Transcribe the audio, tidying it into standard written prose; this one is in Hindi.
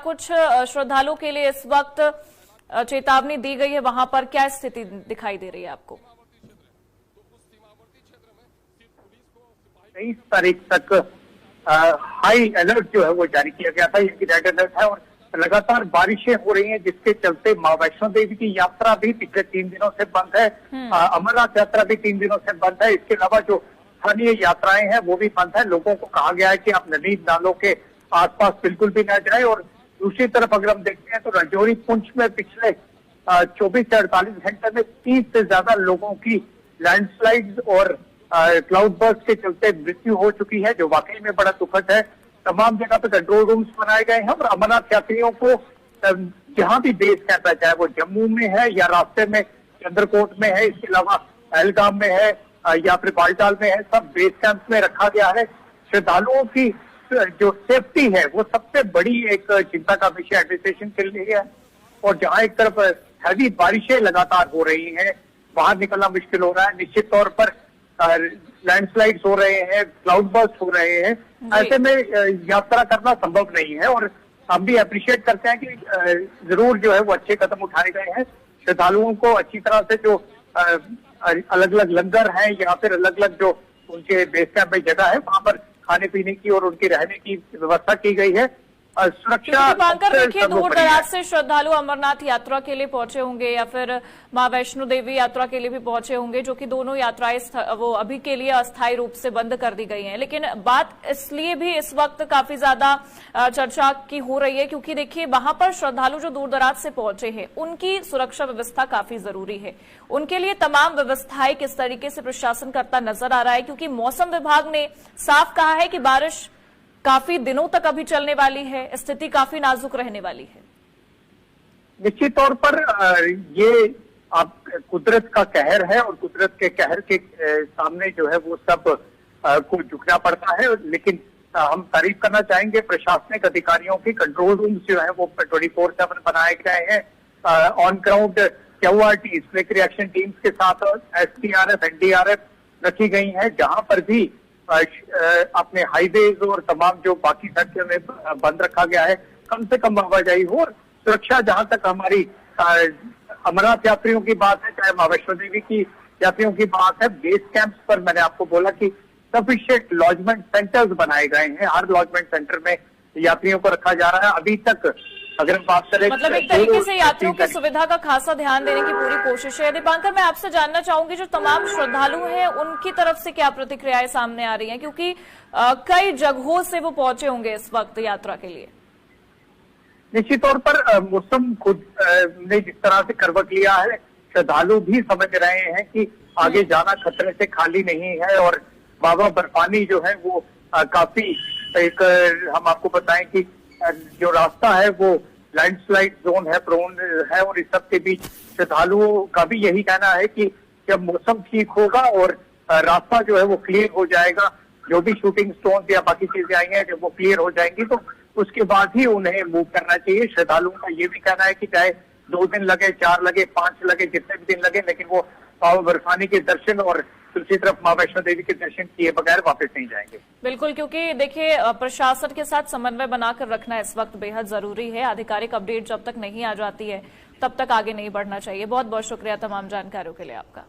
कुछ श्रद्धालुओं के लिए इस वक्त चेतावनी दी गई है, वहां पर क्या स्थिति दिखाई दे रही है आपको? 23 तारीख तक हाई अलर्ट जो है वो जारी किया गया था। ये रेड अलर्ट है और लगातार बारिशें हो रही हैं, जिसके चलते मां वैष्णो देवी की यात्रा भी पिछले 3 दिनों से बंद है। अमरनाथ यात्रा भी 3 दिनों से बंद है। इसके अलावा जो स्थानीय यात्राएं हैं वो भी बंद है। लोगों को कहा गया है कि आप नदी नालों के आसपास बिल्कुल भी न जाए। और दूसरी तरफ अगर हम देखते हैं तो राजौरी पुंछ में पिछले 24 से 48 घंटे में 30 से ज्यादा लोगों की लैंडस्लाइड और क्लाउड बर्स्ट के चलते मृत्यु हो चुकी है, जो वाकई में बड़ा दुखद है। तमाम जगह पे कंट्रोल रूम्स बनाए गए हैं और अमरनाथ यात्रियों को जहां भी बेस कैंप है, चाहे वो जम्मू में है या रास्ते में चंद्रकोट में है, इसके अलावा पहलगाम में है या फिर बालटाल में है, सब बेस कैंप में रखा गया है। श्रद्धालुओं की जो सेफ्टी है वो सबसे बड़ी एक चिंता का विषय एडमिनिस्ट्रेशन के लिए है। और जहां एक तरफ हैवी बारिशें लगातार हो रही हैं, बाहर निकलना मुश्किल हो रहा है, निश्चित तौर पर लैंडस्लाइड्स हो रहे हैं, क्लाउड बर्स्ट हो रहे हैं, ऐसे में यात्रा करना संभव नहीं है। और हम भी अप्रिशिएट करते हैं कि जरूर जो है वो अच्छे कदम उठाए गए हैं। श्रद्धालुओं को अच्छी तरह से जो अलग अलग लंगर हैं या फिर अलग अलग जो उनके बेस कैंप में जगह है वहां पर खाने पीने की और उनकी रहने की व्यवस्था की गई है। सुरक्षा देखिए, दूर दराज से श्रद्धालु अमरनाथ यात्रा के लिए पहुंचे होंगे या फिर मां वैष्णो देवी यात्रा के लिए भी पहुंचे होंगे, जो कि दोनों यात्राएं वो अभी के लिए अस्थायी रूप से बंद कर दी गई हैं। लेकिन बात इसलिए भी इस वक्त काफी ज्यादा चर्चा की हो रही है क्योंकि देखिए वहां पर श्रद्धालु जो दूर दराज से पहुंचे हैं उनकी सुरक्षा व्यवस्था काफी जरूरी है। उनके लिए तमाम व्यवस्थाएं किस तरीके से प्रशासन करता नजर आ रहा है, क्योंकि मौसम विभाग ने साफ कहा है कि बारिश काफी दिनों तक अभी चलने वाली है, स्थिति काफी नाजुक रहने वाली है। निश्चित तौर पर ये आप कुदरत का कहर है और कुदरत के कहर के सामने जो है वो सब को झुकना पड़ता है। लेकिन हम तारीफ करना चाहेंगे प्रशासनिक अधिकारियों की। कंट्रोल रूम जो है वो 24/7 बनाए गए हैं। On ground QRTs, quick reaction teams के साथ SDRF, NDRF रखी गई है, जहां पर भी अपने हाईवेज और तमाम जो बाकी सड़कें में बंद रखा गया है, कम से कम आवाजाही हो। और सुरक्षा जहां तक हमारी अमरनाथ यात्रियों की बात है, चाहे मां वैष्णो देवी की यात्रियों की बात है, बेस कैंप्स पर मैंने आपको बोला कि सफिशिएंट लॉजमेंट सेंटर्स बनाए गए हैं। हर लॉजमेंट सेंटर में यात्रियों को रखा जा रहा है। अभी तक अगर हम बात करें मतलब एक तरीके से यात्रियों की सुविधा का खासा ध्यान देने की पूरी कोशिश है। दीपांकर, मैं आपसे जानना चाहूंगी जो तमाम श्रद्धालु हैं उनकी तरफ से क्या प्रतिक्रियाएं सामने आ रही हैं, क्योंकि कई जगहों से वो पहुंचे होंगे इस वक्त यात्रा के लिए। निश्चित तौर पर मौसम खुद ने जिस तरह से करवट लिया है, श्रद्धालु भी समझ रहे हैं कि आगे जाना खतरे से खाली नहीं है। और बाबा बर्फानी जो है वो काफी एक हम आपको बताएं कि जो रास्ता है वो लैंडस्लाइड जोन है, प्रोन है। और इस सब के बीच श्रद्धालुओं का भी यही कहना है कि जब मौसम ठीक होगा और रास्ता जो है वो क्लियर हो जाएगा, जो भी शूटिंग स्टोन या बाकी चीजें आई हैं जब वो क्लियर हो जाएंगी तो उसके बाद ही उन्हें मूव करना चाहिए। श्रद्धालुओं का ये भी कहना है कि चाहे 2 दिन लगे, 4 लगे, 5 लगे, जितने भी दिन लगे, लेकिन वो बाबा बर्फानी के दर्शन और दूसरी तरफ मां वैष्णो देवी के दर्शन किए बगैर वापस नहीं जाएंगे। बिल्कुल, क्योंकि देखिए प्रशासन के साथ समन्वय बनाकर रखना इस वक्त बेहद जरूरी है। आधिकारिक अपडेट जब तक नहीं आ जाती है तब तक आगे नहीं बढ़ना चाहिए। बहुत बहुत शुक्रिया तमाम जानकारियों के लिए आपका।